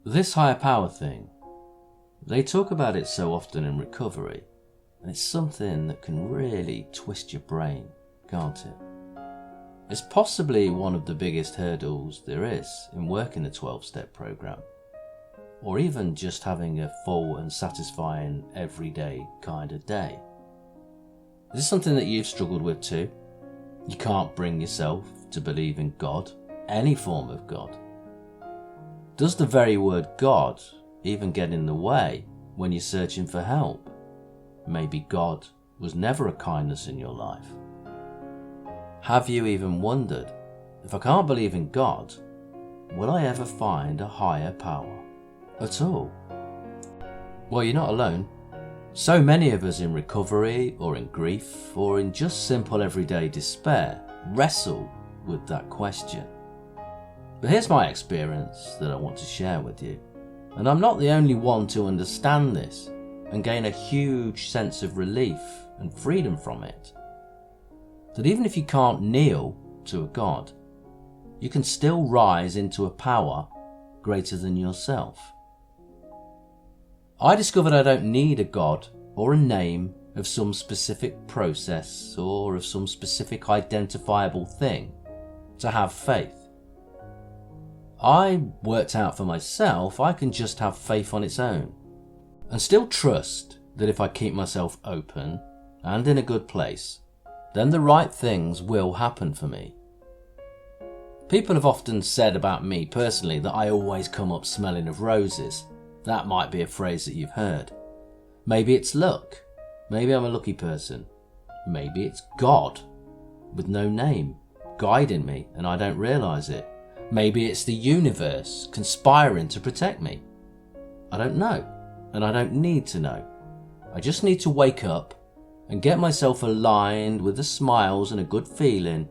This higher power thing, they talk about it so often in recovery, and it's something that can really twist your brain, can't it? It's possibly one of the biggest hurdles there is in working the 12-step program, or even just having a full and satisfying everyday kind of day. Is this something that you've struggled with too? You can't bring yourself to believe in God, any form of God. Does the very word God even get in the way when you're searching for help? Maybe God was never a kindness in your life. Have you even wondered, if I can't believe in God, will I ever find a higher power at all? Well, you're not alone. So many of us in recovery or in grief or in just simple everyday despair wrestle with that question. But here's my experience that I want to share with you. And I'm not the only one to understand this and gain a huge sense of relief and freedom from it. That even if you can't kneel to a God, you can still rise into a power greater than yourself. I discovered I don't need a God or a name of some specific process or of some specific identifiable thing to have faith. I worked out for myself I can just have faith on its own and still trust that if I keep myself open and in a good place, then the right things will happen for me. People have often said about me personally that I always come up smelling of roses. That might be a phrase that you've heard. Maybe it's luck. Maybe I'm a lucky person. Maybe it's God with no name guiding me and I don't realise it. Maybe it's the universe conspiring to protect me. I don't know, and I don't need to know. I just need to wake up and get myself aligned with the smiles and a good feeling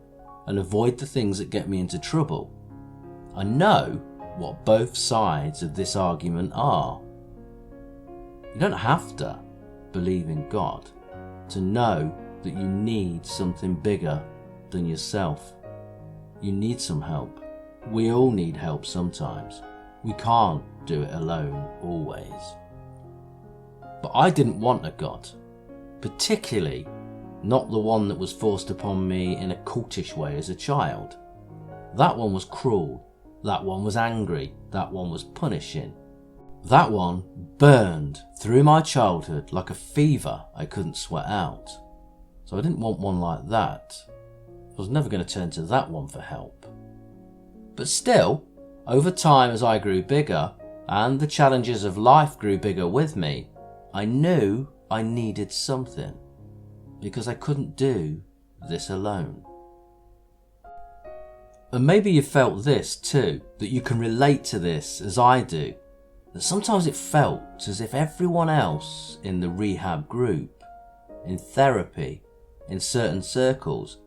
and avoid the things that get me into trouble. I know what both sides of this argument are. You don't have to believe in God to know that you need something bigger than yourself. You need some help. We all need help sometimes. We can't do it alone always. But I didn't want a God, particularly not the one that was forced upon me in a cultish way as a child. That one was cruel. That one was angry. That one was punishing. That one burned through my childhood like a fever I couldn't sweat out. So I didn't want one like that. I was never going to turn to that one for help. But still, over time as I grew bigger and the challenges of life grew bigger with me, I knew I needed something because I couldn't do this alone. And maybe you felt this too, that you can relate to this as I do, that sometimes it felt as if everyone else in the rehab group, in therapy, in certain circles,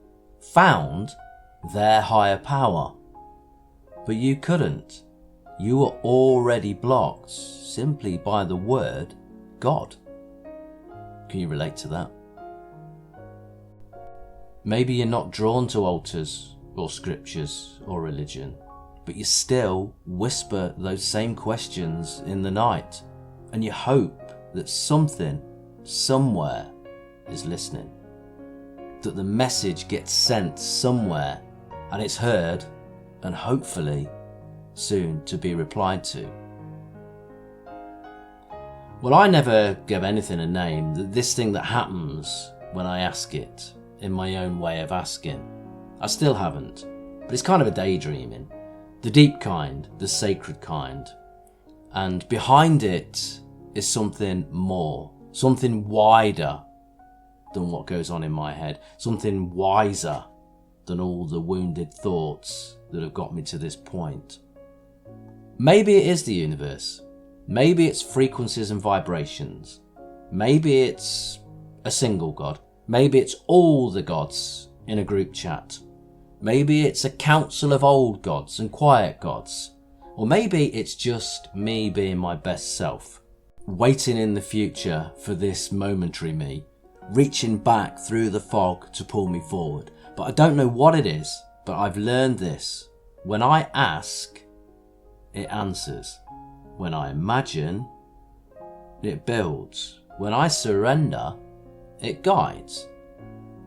found their higher power. But you couldn't. You were already blocked simply by the word God. Can you relate to that? Maybe you're not drawn to altars or scriptures or religion, but you still whisper those same questions in the night, and you hope that something, somewhere, is listening. That the message gets sent somewhere and it's heard and hopefully soon to be replied to. Well, I never gave anything a name, this thing that happens when I ask it, in my own way of asking. I still haven't, but it's kind of a daydreaming. The deep kind, the sacred kind. And behind it is something more, something wider than what goes on in my head, something wiser than all the wounded thoughts that have got me to this point. Maybe it is the universe. Maybe it's frequencies and vibrations. Maybe it's a single God. Maybe it's all the gods in a group chat. Maybe it's a council of old gods and quiet gods. Or maybe it's just me being my best self, waiting in the future for this momentary me, reaching back through the fog to pull me forward. But I don't know what it is, but I've learned this. When I ask, it answers. When I imagine, it builds. When I surrender, it guides.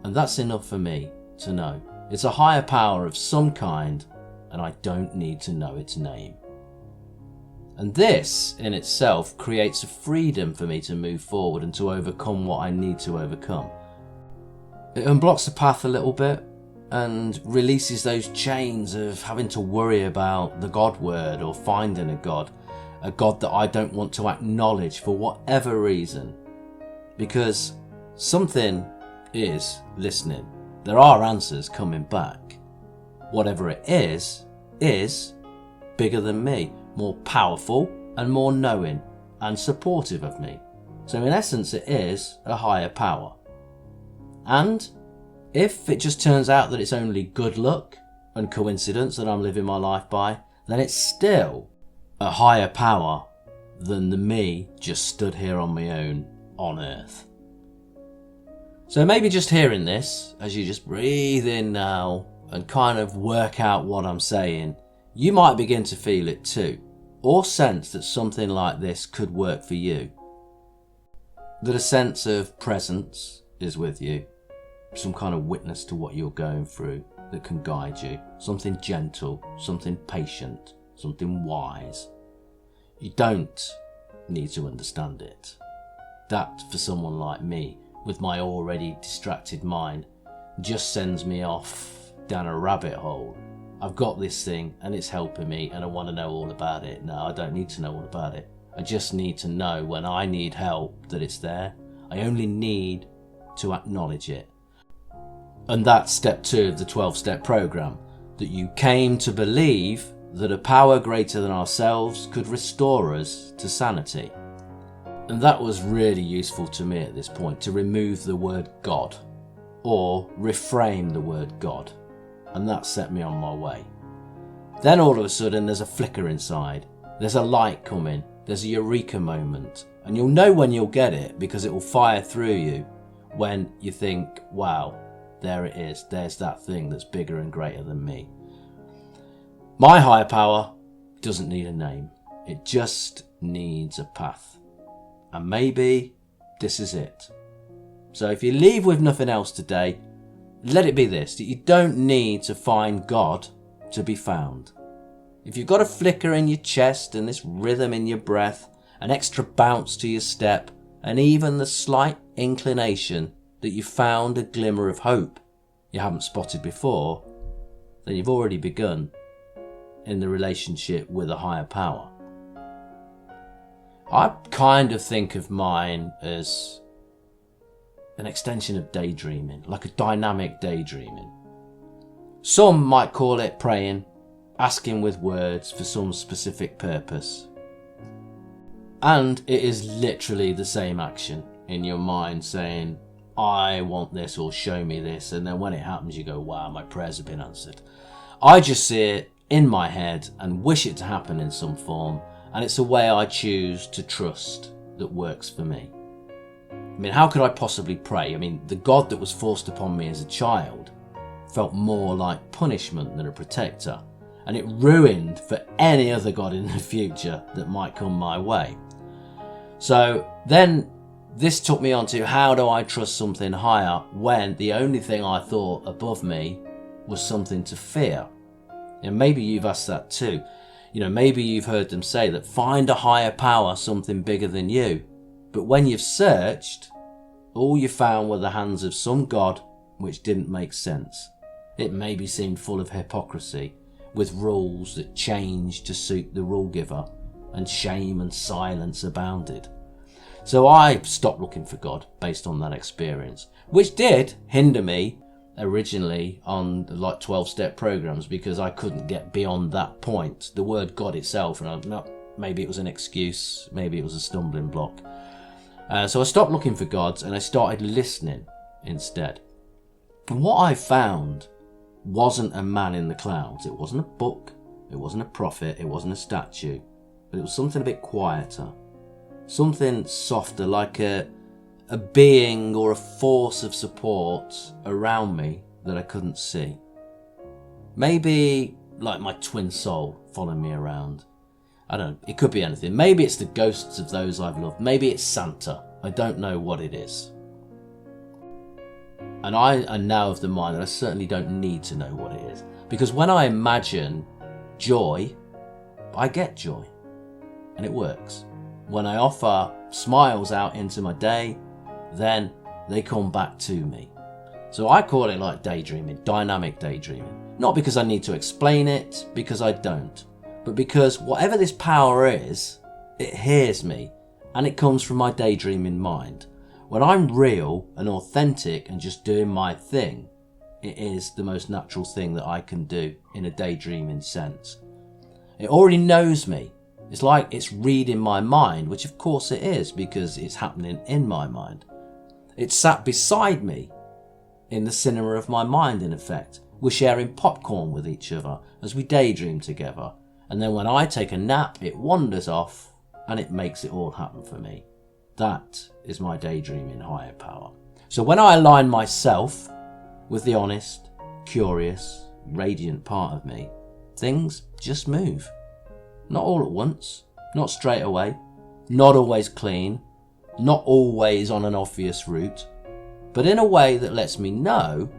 And that's enough for me to know. It's a higher power of some kind, and I don't need to know its name. And this in itself creates a freedom for me to move forward and to overcome what I need to overcome. It unblocks the path a little bit and releases those chains of having to worry about the God word or finding a God that I don't want to acknowledge for whatever reason. Because something is listening. There are answers coming back. Whatever it is bigger than me, more powerful and more knowing and supportive of me. So in essence, it is a higher power. And if it just turns out that it's only good luck and coincidence that I'm living my life by, then it's still a higher power than the me just stood here on my own on earth. So maybe just hearing this, as you just breathe in now and kind of work out what I'm saying, you might begin to feel it too, or sense that something like this could work for you. That a sense of presence is with you, some kind of witness to what you're going through that can guide you, something gentle, something patient, something wise. You don't need to understand it. That, for someone like me, with my already distracted mind, just sends me off down a rabbit hole. I've got this thing and it's helping me and I want to know all about it. No, I don't need to know all about it. I just need to know when I need help that it's there. I only need to acknowledge it. And that's step 2 of the 12-step program, that you came to believe that a power greater than ourselves could restore us to sanity. And that was really useful to me at this point, to remove the word God, or reframe the word God. And that set me on my way. Then all of a sudden there's a flicker inside. There's a light coming. There's a eureka moment. And you'll know when you'll get it, because it will fire through you when you think, wow, there it is. There's that thing that's bigger and greater than me. My higher power doesn't need a name. It just needs a path. And maybe this is it. So if you leave with nothing else today, let it be this, that you don't need to find God to be found. If you've got a flicker in your chest and this rhythm in your breath, an extra bounce to your step, and even the slight inclination that you found a glimmer of hope you haven't spotted before, then you've already begun in the relationship with a higher power. I kind of think of mine as an extension of daydreaming, like a dynamic daydreaming. Some might call it praying, asking with words for some specific purpose. And it is literally the same action in your mind saying, I want this, or show me this, and then when it happens you go, wow, my prayers have been answered. I just see it in my head and wish it to happen in some form, and it's a way I choose to trust that works for me. I mean, how could I possibly pray? I mean, the God that was forced upon me as a child felt more like punishment than a protector, and it ruined for any other God in the future that might come my way. So then this took me on to, how do I trust something higher when the only thing I thought above me was something to fear? And maybe you've asked that too. You know, maybe you've heard them say that find a higher power, something bigger than you. But when you've searched, all you found were the hands of some God which didn't make sense. It maybe seemed full of hypocrisy, with rules that changed to suit the rule giver, and shame and silence abounded. So I stopped looking for God based on that experience, which did hinder me originally on like 12-step programs, because I couldn't get beyond that point, the word God itself, and maybe it was an excuse, maybe it was a stumbling block. So I stopped looking for gods and I started listening instead. And what I found wasn't a man in the clouds. It wasn't a book, it wasn't a prophet, it wasn't a statue, but it was something a bit quieter, something softer, like a being or a force of support around me that I couldn't see. Maybe like my twin soul following me around. I don't know, it could be anything. Maybe it's the ghosts of those I've loved. Maybe it's Santa. I don't know what it is. And I am now of the mind that I certainly don't need to know what it is. Because when I imagine joy, I get joy. And it works. When I offer smiles out into my day, then they come back to me. So I call it like daydreaming, dynamic daydreaming. Not because I need to explain it, because I don't. But because whatever this power is, it hears me. And it comes from my daydreaming mind. When I'm real and authentic and just doing my thing, it is the most natural thing that I can do in a daydreaming sense. It already knows me. It's like it's reading my mind, which of course it is because it's happening in my mind. It's sat beside me in the cinema of my mind, in effect. We're sharing popcorn with each other as we daydream together. And then when I take a nap, it wanders off and it makes it all happen for me. That is my daydreaming higher power. So when I align myself with the honest, curious, radiant part of me, things just move. Not all at once, not straight away, not always clean, not always on an obvious route, but in a way that lets me know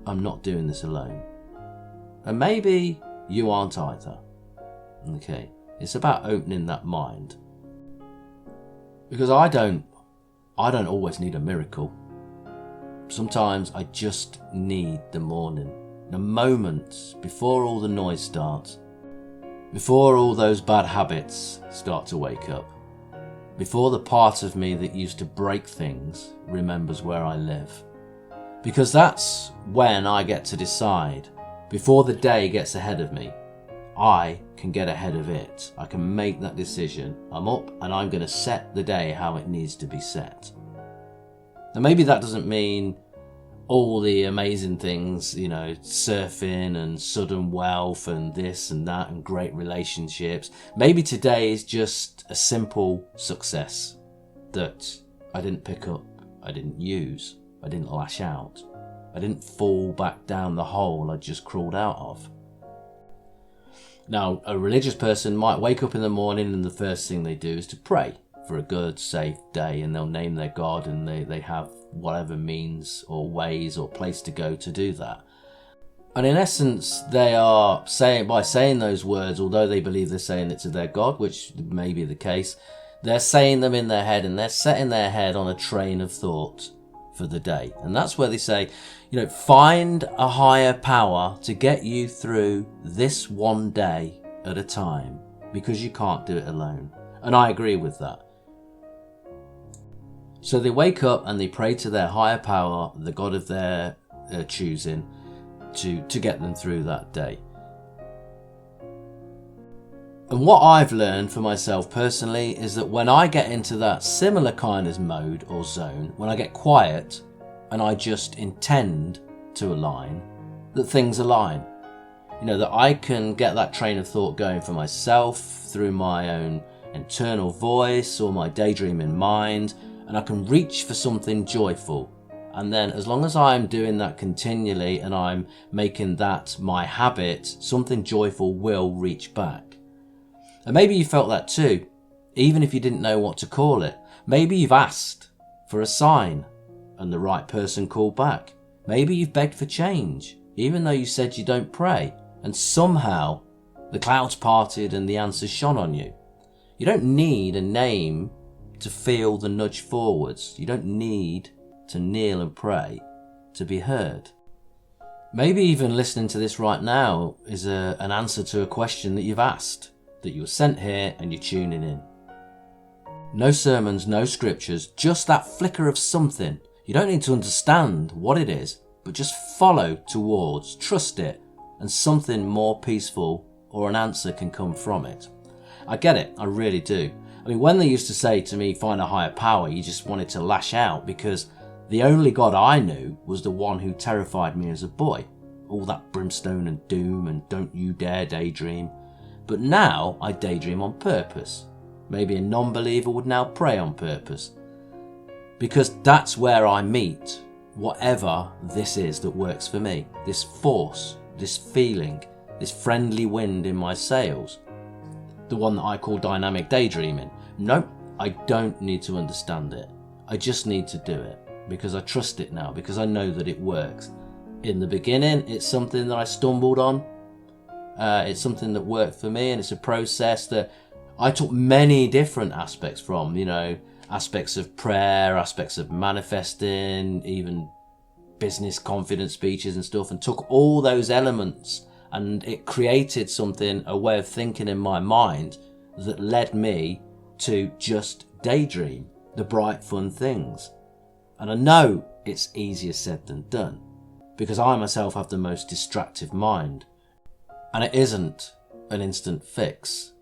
I'm not doing this alone. And maybe you aren't either. Okay, it's about opening that mind. Because I don't always need a miracle. Sometimes I just need the morning, the moments before all the noise starts, before all those bad habits start to wake up, before the part of me that used to break things remembers where I live. Because that's when I get to decide, before the day gets ahead of me, I can get ahead of it. I can make that decision. I'm up and I'm going to set the day how it needs to be set. And maybe that doesn't mean all the amazing things, surfing and sudden wealth and this and that and great relationships. Maybe today is just a simple success that I didn't pick up, I didn't use, I didn't lash out, I didn't fall back down the hole I just crawled out of. Now, a religious person might wake up in the morning and the first thing they do is to pray for a good, safe day, and they'll name their God and they have whatever means or ways or place to go to do that. And in essence, they are saying, by saying those words, although they believe they're saying it to their God, which may be the case, they're saying them in their head and they're setting their head on a train of thought for the day. And that's where they say, find a higher power to get you through this one day at a time, because you can't do it alone. And I agree with that. So they wake up and they pray to their higher power, the God of their choosing, to get them through that day. And what I've learned for myself personally is that when I get into that similar kind of mode or zone, when I get quiet and I just intend to align, that things align. That I can get that train of thought going for myself through my own internal voice or my daydreaming mind, and I can reach for something joyful. And then as long as I'm doing that continually and I'm making that my habit, something joyful will reach back. And maybe you felt that too, even if you didn't know what to call it. Maybe you've asked for a sign and the right person called back. Maybe you've begged for change, even though you said you don't pray, and somehow the clouds parted and the answer shone on you. You don't need a name to feel the nudge forwards. You don't need to kneel and pray to be heard. Maybe even listening to this right now is an answer to a question that you've asked, that you were sent here and you're tuning in. No sermons, no scriptures, just that flicker of something. You don't need to understand what it is, but just follow towards, trust it, and something more peaceful or an answer can come from it. I get it, I really do. When they used to say to me, find a higher power, you just wanted to lash out, because the only God I knew was the one who terrified me as a boy. All that brimstone and doom and don't you dare daydream. But now I daydream on purpose. Maybe a non-believer would now pray on purpose. Because that's where I meet whatever this is that works for me. This force, this feeling, this friendly wind in my sails. the one that I call dynamic daydreaming. Nope, I don't need to understand it. I just need to do it because I trust it now, because I know that it works. In the beginning, it's something that I stumbled on. It's something that worked for me, and it's a process that I took many different aspects from, aspects of prayer, aspects of manifesting, even business confidence speeches and stuff, and took all those elements, and it created something, a way of thinking in my mind that led me to just daydream the bright, fun things. And I know it's easier said than done, because I myself have the most distractive mind, and it isn't an instant fix.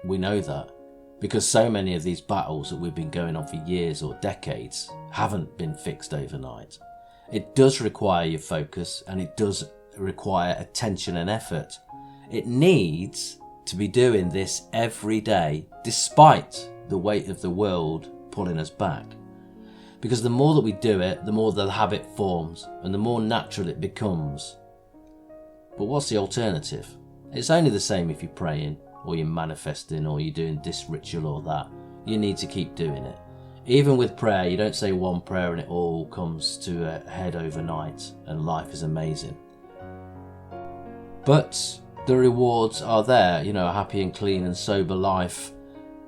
We know that, because so many of these battles that we've been going on for years or decades haven't been fixed overnight. It does require your focus, and it does require attention and effort. It needs to be doing this every day, despite the weight of the world pulling us back. Because the more that we do it, the more the habit forms, and the more natural it becomes. But what's the alternative? It's only the same if you're praying, or you're manifesting, or you're doing this ritual or that. You need to keep doing it. Even with prayer, you don't say one prayer and it all comes to a head overnight and life is amazing. But the rewards are there, a happy and clean and sober life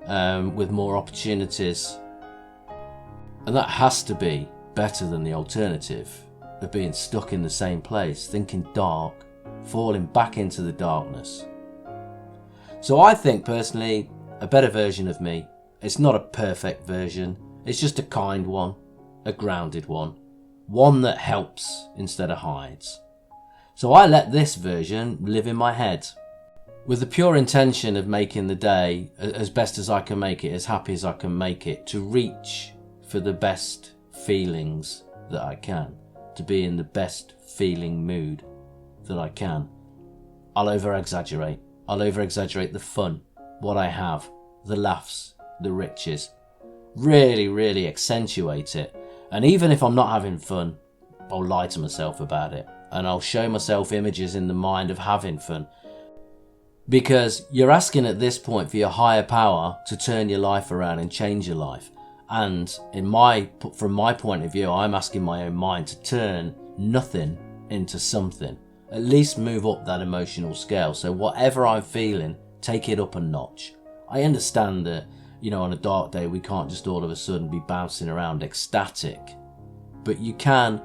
with more opportunities. And that has to be better than the alternative of being stuck in the same place, thinking dark, falling back into the darkness. So I think personally, a better version of me. It's not a perfect version, it's just a kind one, a grounded one that helps instead of hides. So I let this version live in my head, with the pure intention of making the day as best as I can make it, as happy as I can make it, to reach for the best feelings that I can, to be in the best feeling mood that I can. I'll over-exaggerate the fun, what I have, the laughs, the riches, really accentuate it. And even if I'm not having fun, I'll lie to myself about it, and I'll show myself images in the mind of having fun, because you're asking at this point for your higher power to turn your life around and change your life. And from my point of view, I'm asking my own mind to turn nothing into something, at least move up that emotional scale. So whatever I'm feeling, take it up a notch. I understand that, on a dark day, we can't just all of a sudden be bouncing around ecstatic, but you can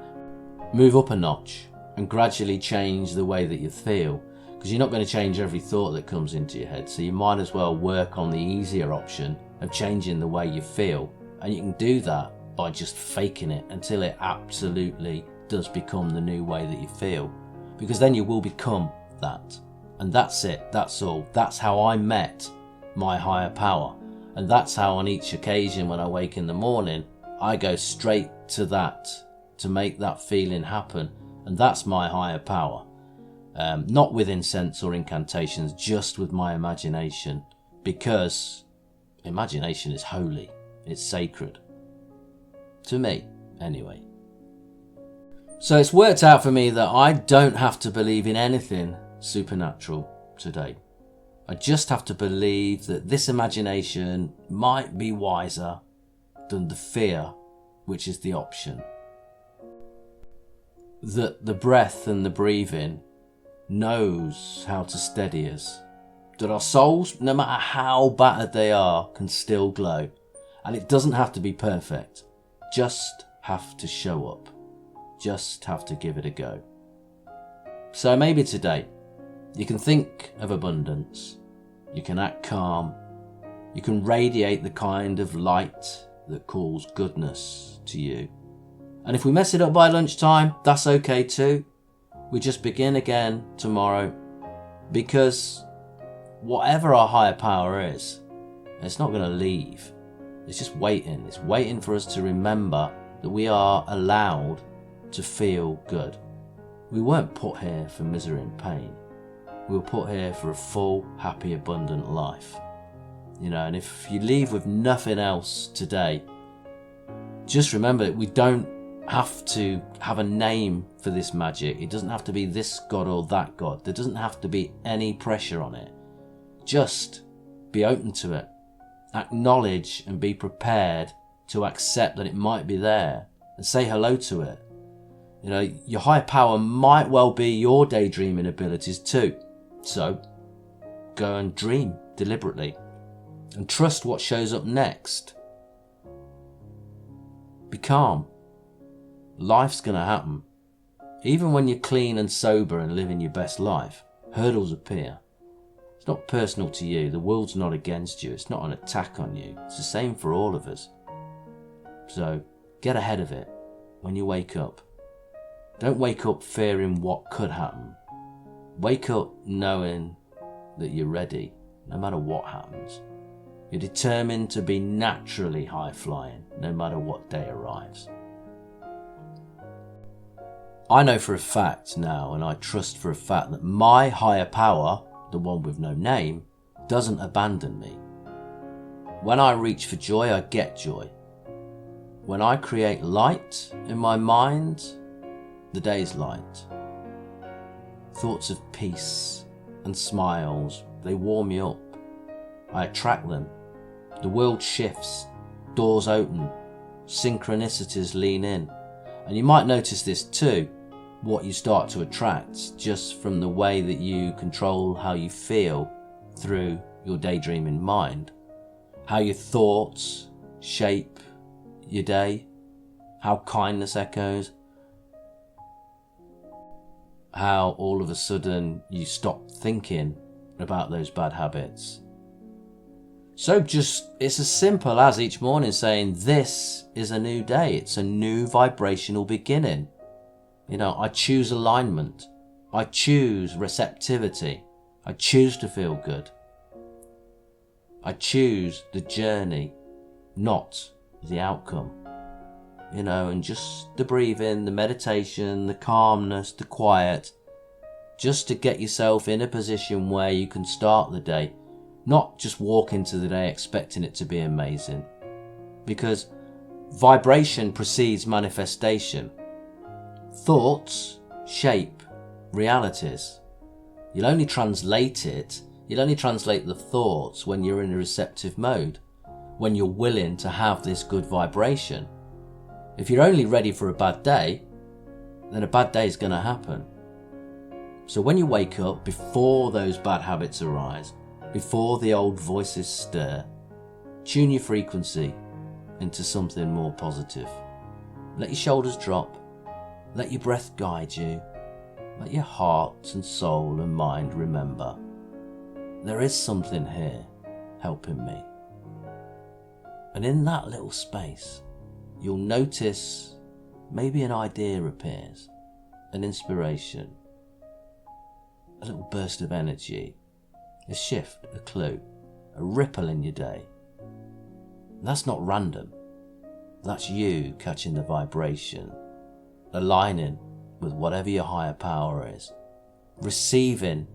move up a notch and gradually change the way that you feel, because you're not going to change every thought that comes into your head. So you might as well work on the easier option of changing the way you feel. And you can do that by just faking it until it absolutely does become the new way that you feel. Because then you will become that. And that's it, that's all. That's how I met my higher power. And that's how on each occasion when I wake in the morning, I go straight to that, to make that feeling happen. And that's my higher power. Not with incense or incantations, just with my imagination. Because imagination is holy. It's sacred. To me, anyway. So it's worked out for me that I don't have to believe in anything supernatural today. I just have to believe that this imagination might be wiser than the fear, which is the option. That the breath and the breathing knows how to steady us. That our souls, no matter how battered they are, can still glow. And it doesn't have to be perfect. Just have to show up. Just have to give it a go. So maybe today, you can think of abundance. You can act calm. You can radiate the kind of light that calls goodness to you. And if we mess it up by lunchtime, that's okay too. We just begin again tomorrow. Because whatever our higher power is, it's not going to leave. It's just waiting. It's waiting for us to remember that we are allowed to feel good. We weren't put here for misery and pain. We were put here for a full, happy, abundant life. And if you leave with nothing else today, just remember that we don't have to have a name for this magic. It doesn't have to be this god or that god. There doesn't have to be any pressure on it. Just Be open to it. Acknowledge and be prepared to accept that it might be there and say hello to it. You know, your higher power might well be your daydreaming abilities too. So go and dream deliberately and trust what shows up next. Be calm. Life's going to happen. Even when you're clean and sober and living your best life, hurdles appear. It's not personal to you. The world's not against you. It's not an attack on you. It's the same for all of us. So get ahead of it when you wake up. Don't wake up fearing what could happen. Wake up knowing that you're ready, no matter what happens. You're determined to be naturally high-flying, no matter what day arrives. I know for a fact now, and I trust for a fact, that my higher power, the one with no name, doesn't abandon me. When I reach for joy, I get joy. When I create light in my mind, the day's light. Thoughts of peace and smiles, they warm me up. I attract them. The world shifts, doors open, synchronicities lean in. And you might notice this too, what you start to attract just from the way that you control how you feel through your daydreaming mind. How your thoughts shape your day, how kindness echoes, how all of a sudden you stop thinking about those bad habits. So it's as simple as each morning saying, this is a new day. It's a new vibrational beginning. You know, I choose alignment. I choose receptivity. I choose to feel good. I choose the journey, not the outcome. You know, and just the breathing, the meditation, the calmness, the quiet, just to get yourself in a position where you can start the day. Not just walk into the day expecting it to be amazing. Because vibration precedes manifestation. Thoughts shape realities. You'll only translate the thoughts when you're in a receptive mode, when you're willing to have this good vibration. If you're only ready for a bad day, then a bad day is going to happen. So when you wake up, before those bad habits arise, before the old voices stir, tune your frequency into something more positive. Let your shoulders drop. Let your breath guide you. Let your heart and soul and mind remember, there is something here helping me. And in that little space, you'll notice maybe an idea appears, an inspiration, a little burst of energy, a shift, a clue, a ripple in your day. That's not random. That's you catching the vibration, aligning with whatever your higher power is, receiving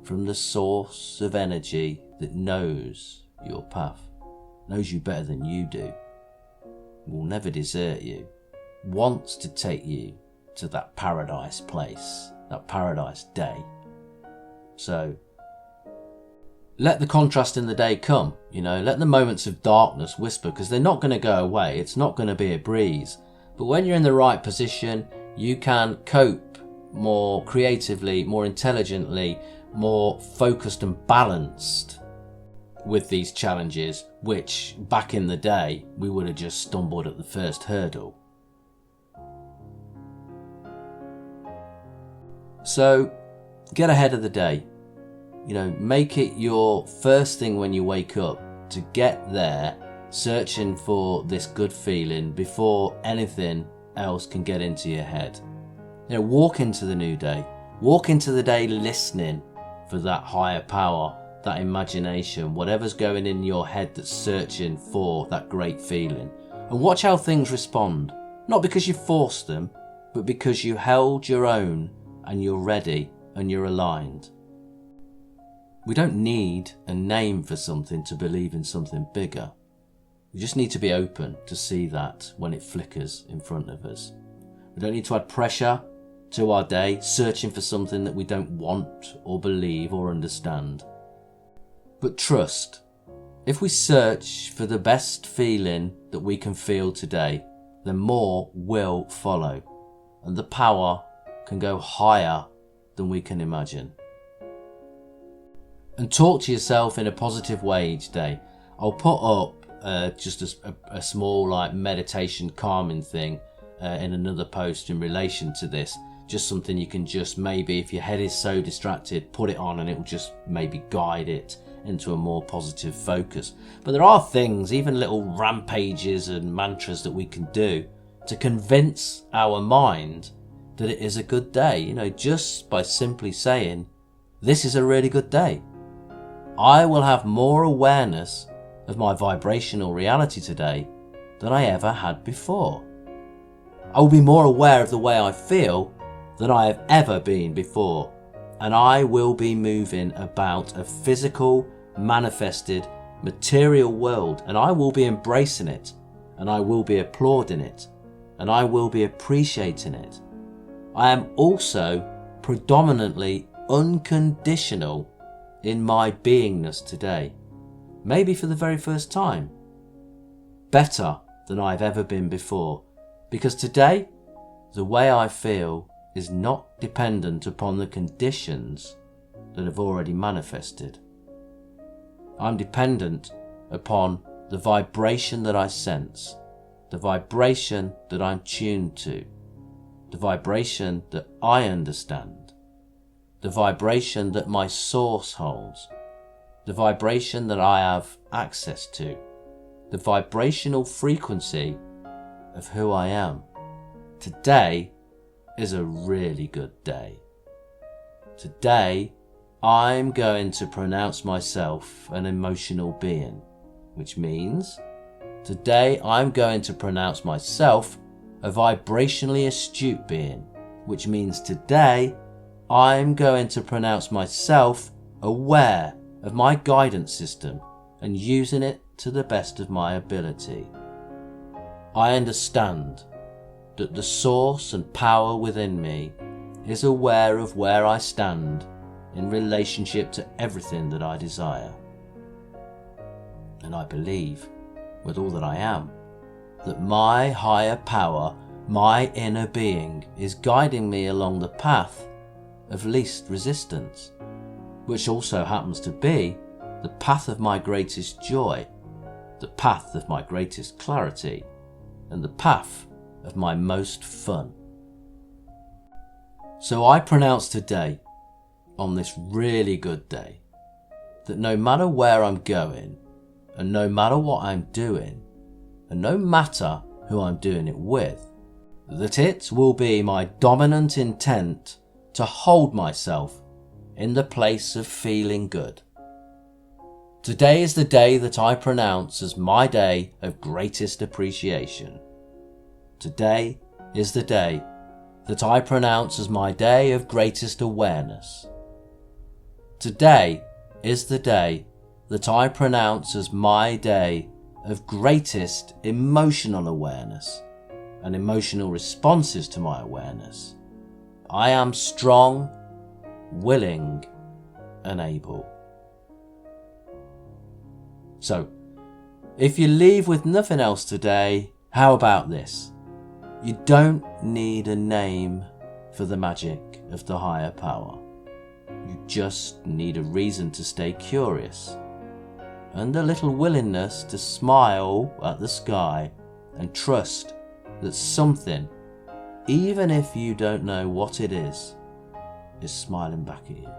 from the source of energy that knows your path, knows you better than you do, will never desert you, wants to take you to that paradise place, that paradise day. So let the contrast in the day come, let the moments of darkness whisper, because they're not going to go away. It's not going to be a breeze. But when you're in the right position, you can cope more creatively, more intelligently, more focused and balanced with these challenges, which back in the day, we would have just stumbled at the first hurdle. So get ahead of the day. Make it your first thing when you wake up to get there, searching for this good feeling before anything else can get into your head. Walk into the new day. Walk into the day listening for that higher power, that imagination, whatever's going in your head that's searching for that great feeling. And watch how things respond. Not because you forced them, but because you held your own and you're ready and you're aligned. We don't need a name for something to believe in something bigger. We just need to be open to see that when it flickers in front of us. We don't need to add pressure to our day, searching for something that we don't want or believe or understand. But trust If we search for the best feeling that we can feel today, then more will follow, and the power can go higher than we can imagine. And talk to yourself in a positive way each day. I'll put up just a small meditation calming thing in another post in relation to this. Just something you can just maybe, if your head is so distracted, put it on and it will just maybe guide it into a more positive focus. But there are things, even little rampages and mantras that we can do to convince our mind that it is a good day. Just by simply saying, this is a really good day. I will have more awareness of my vibrational reality today than I ever had before. I will be more aware of the way I feel than I have ever been before. And I will be moving about a physical, manifested, material world, and I will be embracing it, and I will be applauding it, and I will be appreciating it. I am also predominantly unconditional in my beingness today, maybe for the very first time, better than I've ever been before, because today the way I feel is not dependent upon the conditions that have already manifested. I'm dependent upon the vibration that I sense, the vibration that I'm tuned to, the vibration that I understand, the vibration that my source holds, the vibration that I have access to, the vibrational frequency of who I am. Today is a really good day. Today, I'm going to pronounce myself an emotional being, which means today I'm going to pronounce myself a vibrationally astute being, which means today I'm going to pronounce myself aware of my guidance system and using it to the best of my ability. I understand that the source and power within me is aware of where I stand in relationship to everything that I desire. And I believe, with all that I am, that my higher power, my inner being, is guiding me along the path of least resistance, which also happens to be the path of my greatest joy, the path of my greatest clarity, and the path of my most fun. So I pronounce today, on this really good day, that no matter where I'm going, and no matter what I'm doing, and no matter who I'm doing it with, that it will be my dominant intent to hold myself in the place of feeling good. Today is the day that I pronounce as my day of greatest appreciation. Today is the day that I pronounce as my day of greatest awareness. Today is the day that I pronounce as my day of greatest emotional awareness and emotional responses to my awareness. I am strong, willing, and able. So, if you leave with nothing else today, how about this? You don't need a name for the magic of the higher power. You just need a reason to stay curious and a little willingness to smile at the sky and trust that something, even if you don't know what it is smiling back at you.